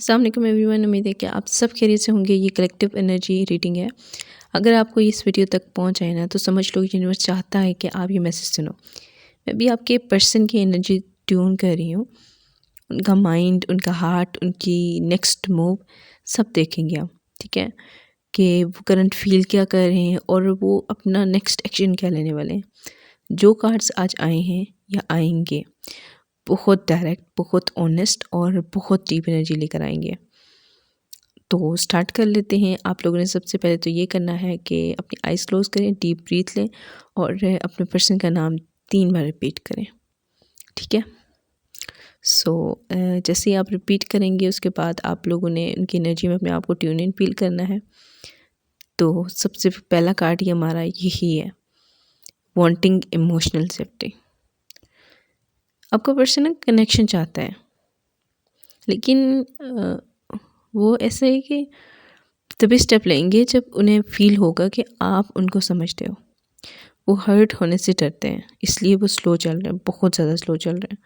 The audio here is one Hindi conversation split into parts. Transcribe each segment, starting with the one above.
अस्सलाम वालेकुम एवरीवन, उम्मीद है कि आप सब खैरियत से होंगे। ये कलेक्टिव एनर्जी रीडिंग है। अगर आपको इस वीडियो तक पहुंच आए ना तो समझ लो यूनिवर्स चाहता है कि आप ये मैसेज सुनो। मैं भी आपके पर्सन की एनर्जी ट्यून कर रही हूँ, उनका माइंड, उनका हार्ट, उनकी नेक्स्ट मूव सब देखेंगे आप। ठीक है कि वो करंट फील क्या कर रहे हैं और वो अपना नेक्स्ट एक्शन क्या लेने वाले हैं। जो कार्ड्स आज आए हैं या आएंगे बहुत डायरेक्ट, बहुत ऑनेस्ट और बहुत डीप एनर्जी लेकर आएंगे। तो स्टार्ट कर लेते हैं। आप लोगों ने सबसे पहले तो ये करना है कि अपनी आइज़ क्लोज करें, डीप ब्रीथ लें और अपने पर्सन का नाम 3 बार रिपीट करें। ठीक है। सो जैसे ही आप रिपीट करेंगे उसके बाद आप लोगों ने उनकी एनर्जी में अपने आप को ट्यून इन फील करना है। तो सबसे पहला कार्ड ये हमारा यही है, वांटिंग इमोशनल सेफ्टी। आपका पर्सन ना कनेक्शन चाहता है, लेकिन वो ऐसा है कि तभी स्टेप लेंगे जब उन्हें फील होगा कि आप उनको समझते हो। वो हर्ट होने से डरते हैं, इसलिए वो स्लो चल रहे हैं, बहुत ज़्यादा स्लो चल रहे हैं।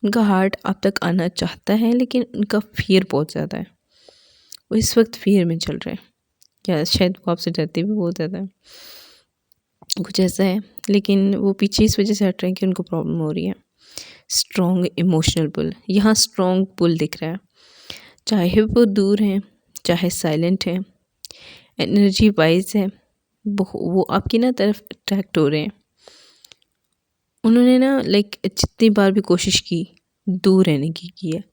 उनका हार्ट आप तक आना चाहता है, लेकिन उनका फियर बहुत ज़्यादा है। वो इस वक्त फियर में चल रहे हैं, या शायद वो आपसे डरते भी बहुत ज़्यादा है, कुछ ऐसा है। लेकिन वो पीछे इस वजह से हट रहे हैं कि उनको प्रॉब्लम हो रही है। स्ट्रॉन्ग इमोशनल पुल, यहाँ स्ट्रॉन्ग पुल दिख रहा है, चाहे वो दूर हैं, चाहे साइलेंट हैं, एनर्जी वाइज है, वो आपकी ना तरफ अट्रैक्ट हो रहे हैं। उन्होंने ना जितनी बार भी कोशिश की दूर रहने की है,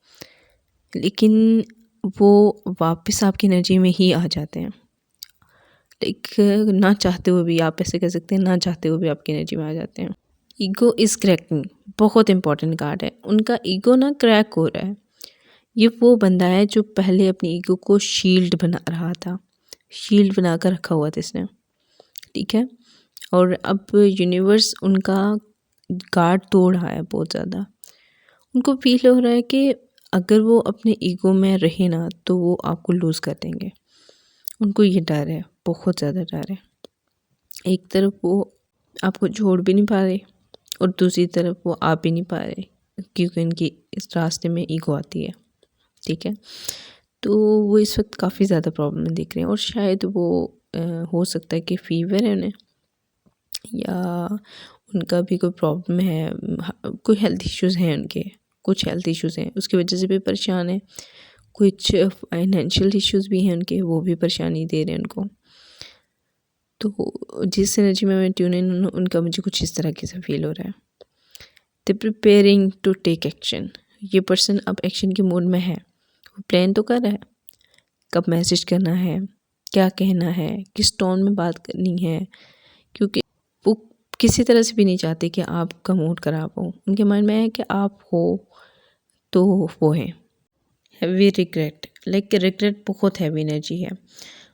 लेकिन वो वापस आपकी एनर्जी में ही आ जाते हैं। ना चाहते हुए भी, आप ऐसे कह सकते हैं, ना चाहते हुए भी आपकी एनर्जी में आ जाते हैं। ईगो इज़ क्रैकिंग, बहुत इंपॉर्टेंट कार्ड है। उनका ईगो ना क्रैक हो रहा है। ये वो बंदा है जो पहले अपनी ईगो को शील्ड बना रहा था, शील्ड बना कर रखा हुआ था इसने। ठीक है। और अब यूनिवर्स उनका गार्ड तोड़ रहा है बहुत ज़्यादा। उनको फील हो रहा है कि अगर वो अपने ईगो में रहे ना तो वो आपको लूज़ कर देंगे। उनको ये डर है, बहुत ज़्यादा डर है। एक तरफ वो आपको छोड़ भी नहीं पा रहे और दूसरी तरफ वो आ भी नहीं पा रहे, क्योंकि उनकी इस रास्ते में ईगो आती है। ठीक है। तो वो इस वक्त काफ़ी ज़्यादा प्रॉब्लम में दिख रहे हैं और शायद वो हो सकता है कि फीवर है उन्हें, या उनका भी कोई प्रॉब्लम है, कोई हेल्थ इश्यूज़ हैं उनके, कुछ हेल्थ इश्यूज़ हैं उसकी वजह से भी परेशान है। कुछ फाइनेंशियल इश्यूज़ भी हैं उनके, वो भी परेशानी दे रहे हैं उनको। तो जिस एनर्जी में मैं ट्यून इन, उनका मुझे कुछ इस तरह से फील हो रहा है। The preparing to take action, ये पर्सन अब एक्शन के मूड में है। वो प्लान तो कर रहा है, कब मैसेज करना है, क्या कहना है, किस टोन में बात करनी है, क्योंकि वो किसी तरह से भी नहीं चाहते कि आपका मूड ख़राब हो। उनके माइंड में है कि आप हो तो वो है। हैवी रिग्रेट, रिग्रेट बहुत हैवी एनर्जी है।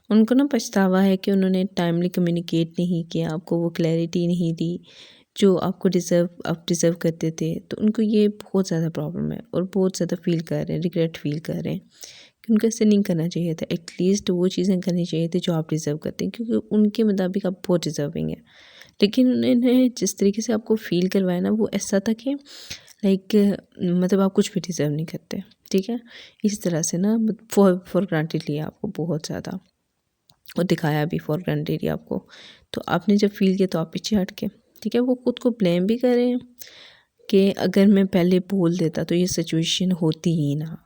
उनको ना पछतावा है कि उन्होंने टाइमली कम्युनिकेट नहीं किया, आपको वो क्लैरिटी नहीं दी जो आप डिज़र्व करते थे। तो उनको ये बहुत ज़्यादा प्रॉब्लम है और बहुत ज़्यादा फील कर रहे हैं, रिग्रेट फील कर रहे हैं कि उनको ऐसे नहीं करना चाहिए था। एटलीस्ट वो चीज़ें करनी चाहिए थी जो आप डिज़र्व करते हैं, क्योंकि उनके मुताबिक आप बहुत डिज़र्विंग है। लेकिन उन्होंने जिस तरीके से आपको फ़ील करवाया ना, वो ऐसा था कि मतलब आप कुछ भी डिज़र्व नहीं करते। ठीक है। इस तरह से ना फॉर ग्रांटेड लिया आपको बहुत ज़्यादा, और दिखाया भी फॉर ग्रांटेड आपको। तो आपने जब फील किया तो आप पीछे हट के, ठीक है। वो खुद को ब्लेम भी कर रहे हैं कि अगर मैं पहले बोल देता तो ये सिचुएशन होती ही ना।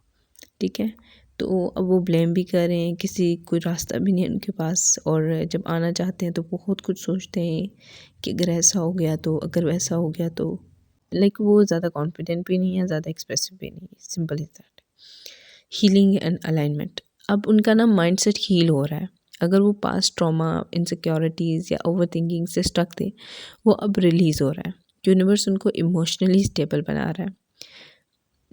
ठीक है। तो अब वो ब्लेम भी कर रहे हैं, किसी कोई रास्ता भी नहीं है उनके पास, और जब आना चाहते हैं तो बहुत कुछ सोचते हैं कि अगर ऐसा हो गया तो, अगर वैसा हो गया तो। वो ज़्यादा कॉन्फिडेंट भी नहीं है, ज़्यादा एक्सप्रेसिव भी नहीं है। Simple is that. Healing and alignment, अब उनका ना माइंडसेट हील हो रहा है। अगर वो पास्ट ट्रॉमा, इनसिक्योरिटीज़ या ओवर थिंकिंग से स्टक थे, वो अब रिलीज़ हो रहा है। यूनिवर्स उनको इमोशनली स्टेबल बना रहा है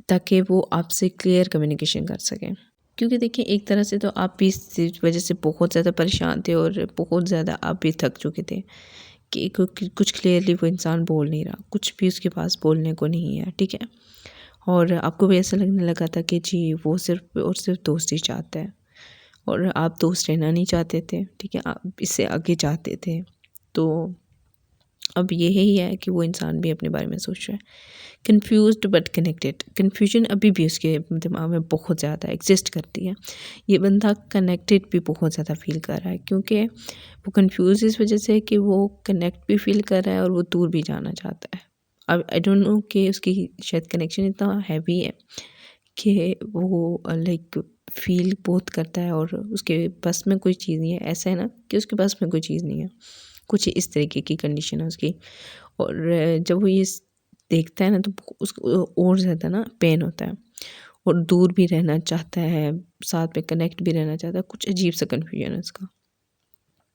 ताकि वो आपसे क्लियर कम्युनिकेशन कर सकें। क्योंकि देखिए, एक तरह से तो आप भी इस वजह से बहुत ज़्यादा परेशान थे और बहुत ज़्यादा आप भी थक चुके थे कि कुछ क्लियरली वो इंसान बोल नहीं रहा, कुछ भी उसके पास बोलने को नहीं है। ठीक है। और आपको भी ऐसा लगने लगा था कि जी वो सिर्फ और सिर्फ दोस्ती चाहता है और आप दोस्त रहना नहीं चाहते थे। ठीक है। आप इससे आगे चाहते थे। तो अब यही है कि वो इंसान भी अपने बारे में सोच रहा है। कन्फ्यूज्ड बट कनेक्टेड, कन्फ्यूजन अभी भी उसके दिमाग में बहुत ज़्यादा एग्जिस्ट करती है। ये बंदा कनेक्टेड भी बहुत ज़्यादा फील कर रहा है, क्योंकि वो कन्फ्यूज़ इस वजह से कि वो कनेक्ट भी फील कर रहा है और वो दूर भी जाना चाहता है। अब आई डोंट नो कि उसकी शायद कनेक्शन इतना हैवी है कि वो लाइक फील बहुत करता है और उसके बस में कोई चीज़ नहीं है। ऐसा है ना कि उसके पास में कोई चीज़ नहीं है, कुछ इस तरीके की कंडीशन है उसकी। और जब वो ये देखता है ना तो उसको और ज़्यादा ना पेन होता है और दूर भी रहना चाहता है, साथ में कनेक्ट भी रहना चाहता है। कुछ अजीब सा कन्फ्यूजन है उसका,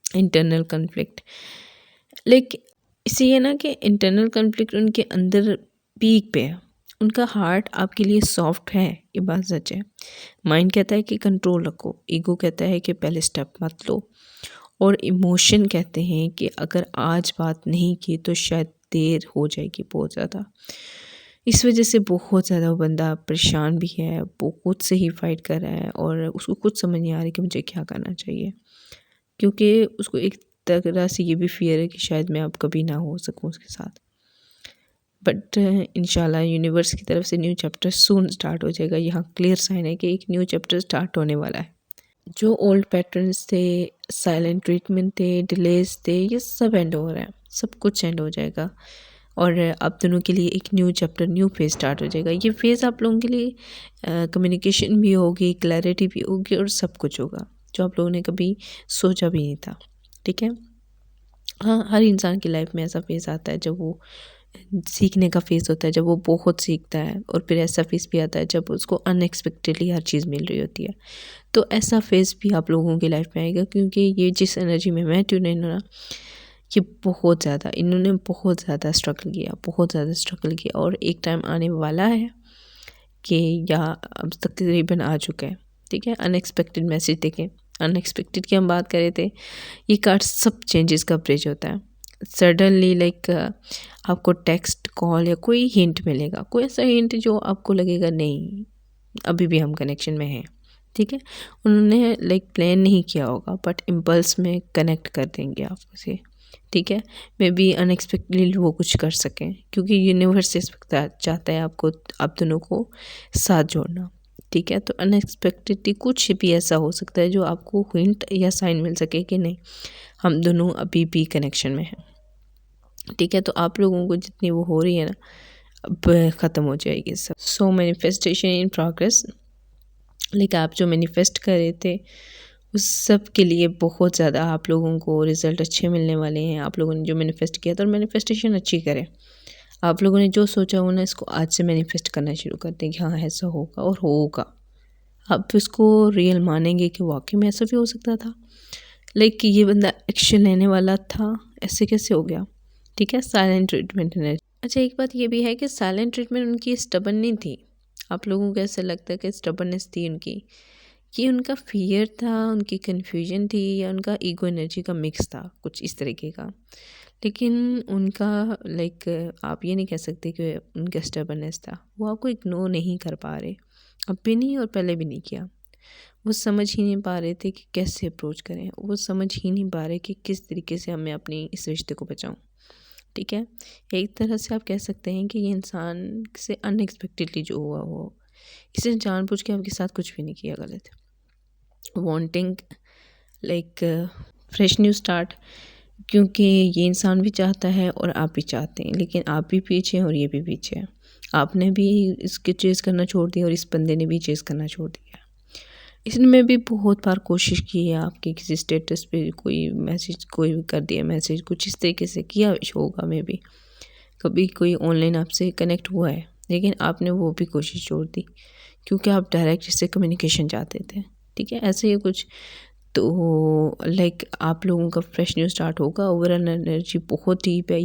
इंटरनल कन्फ्लिक्ट। लेकिन इससे ये ना कि इंटरनल कन्फ्लिक्ट उनके अंदर पीक पे है। उनका हार्ट आपके लिए सॉफ्ट है, ये बात सच है। माइंड कहता है कि कंट्रोल रखो, ईगो कहता है कि पहले स्टेप मत लो, और इमोशन कहते हैं कि अगर आज बात नहीं की तो शायद देर हो जाएगी बहुत ज़्यादा। इस वजह से बहुत ज़्यादा वो बंदा परेशान भी है, वो खुद से ही फाइट कर रहा है और उसको कुछ समझ नहीं आ रही कि मुझे क्या करना चाहिए, क्योंकि उसको एक तरह से ये भी फियर है कि शायद मैं अब कभी ना हो सकूं उसके साथ। बट इंशाल्लाह यूनिवर्स की तरफ से न्यू चैप्टर सून स्टार्ट हो जाएगा। यहाँ क्लियर साइन है कि एक न्यू चैप्टर स्टार्ट होने वाला है। जो ओल्ड पैटर्न्स थे, साइलेंट ट्रीटमेंट थे, डिलेज थे, ये सब एंड हो रहा है, सब कुछ एंड हो जाएगा और आप दोनों के लिए एक new chapter, new phase start हो जाएगा। ये फेज़ आप लोगों के लिए कम्युनिकेशन भी होगी, क्लैरिटी भी होगी और सब कुछ होगा जो आप लोगों ने कभी सोचा भी नहीं था। ठीक है, हाँ, हर इंसान की लाइफ में ऐसा फेज़ आता है जब वो सीखने का फेज़ होता है, जब वो बहुत सीखता है, और फिर ऐसा फेज़ भी आता है जब उसको अनएक्सपेक्टेडली हर चीज़ मिल रही होती है। तो ऐसा फेज़ भी आप लोगों की लाइफ में आएगा, क्योंकि ये जिस एनर्जी में मैं ट्यून इन ना, ये बहुत ज़्यादा, इन्होंने बहुत ज़्यादा स्ट्रगल किया, बहुत ज़्यादा स्ट्रगल किया, और एक टाइम आने वाला है कि या अब तकरीबन आ चुका है। ठीक है, अनएक्सपेक्टेड मैसेज देखें, अनएक्सपेक्टेड की हम बात कर रहे थे। ये कार्ड सब चेंजेस का ब्रिज होता है। सडनली लाइक आपको टेक्स्ट, कॉल या कोई हिंट मिलेगा, कोई ऐसा हिंट जो आपको लगेगा नहीं अभी भी हम कनेक्शन में हैं। ठीक है, उन्होंने लाइक प्लान नहीं किया होगा बट इम्पल्स में कनेक्ट कर देंगे आपसे। ठीक है, मे बी अनएक्सपेक्टेडली वो कुछ कर सकें, क्योंकि यूनिवर्स इस वक्त चाहता है आपको, आप दोनों को साथ जोड़ना। ठीक है, तो अनएक्सपेक्टेडली कुछ भी ऐसा हो सकता है जो आपको हिंट या साइन मिल सके कि नहीं, हम दोनों अभी भी कनेक्शन में हैं। ठीक है, तो आप लोगों को जितनी वो हो रही है ना, अब ख़त्म हो जाएगी सब। सो मैनिफेस्टेशन इन प्रोग्रेस, लेकिन आप जो मैनिफेस्ट कर रहे थे उस सब के लिए बहुत ज़्यादा आप लोगों को रिज़ल्ट अच्छे मिलने वाले हैं। आप लोगों ने जो मैनिफेस्ट किया था, और मैनिफेस्टेशन अच्छी करें। आप लोगों ने जो सोचा हो ना, इसको आज से मैनिफेस्ट करना शुरू कर दें कि हाँ ऐसा होगा और होगा। आप इसको रियल मानेंगे कि वाकई में ऐसा भी हो सकता था, लेकिन ये बंदा एक्शन लेने वाला था, ऐसे कैसे हो गया। ठीक है, साइलेंट ट्रीटमेंट एनर्जी। अच्छा, एक बात ये भी है कि साइलेंट ट्रीटमेंट उनकी स्टबन नहीं थी। आप लोगों को ऐसा लगता है कि स्टबननेस थी उनकी, ये उनका फियर था, उनकी कन्फ्यूजन थी, या उनका ईगो एनर्जी का मिक्स था, कुछ इस तरीके का। लेकिन उनका लाइक आप ये नहीं कह सकते कि उनका स्टबननेस था। वो आपको इग्नोर नहीं कर पा रहे, अब भी नहीं और पहले भी नहीं किया। वो समझ ही नहीं पा रहे थे कि कैसे अप्रोच करें, वो समझ ही नहीं पा रहे कि किस तरीके से मैं अपनी इस रिश्ते को बचाऊं। ठीक है, एक तरह से आप कह सकते हैं कि ये इंसान से अनएक्सपेक्टेडली जो हुआ वो, इसने जानबूझ के आपके साथ कुछ भी नहीं किया गलत। Wanting like fresh new start, क्योंकि ये इंसान भी चाहता है और आप भी चाहते हैं, लेकिन आप भी पीछे हैं और ये भी पीछे है। आपने भी इसके चेज़ करना छोड़ दिया और इस बंदे ने भी चेज़ करना छोड़ दिया। इसने भी बहुत बार कोशिश की है आपके किसी स्टेटस पे कोई मैसेज, कोई भी कर दिया मैसेज, कुछ इस तरीके से किया होगा। में भी कभी कोई ऑनलाइन आपसे कनेक्ट हुआ है, लेकिन आपने वो भी कोशिश छोड़ दी क्योंकि आप डायरेक्ट इससे कम्युनिकेशन चाहते थे। ठीक है, ऐसे ही कुछ। तो लाइक आप लोगों का फ्रेश न्यू स्टार्ट होगा। ओवरऑल एनर्जी बहुत डीप है।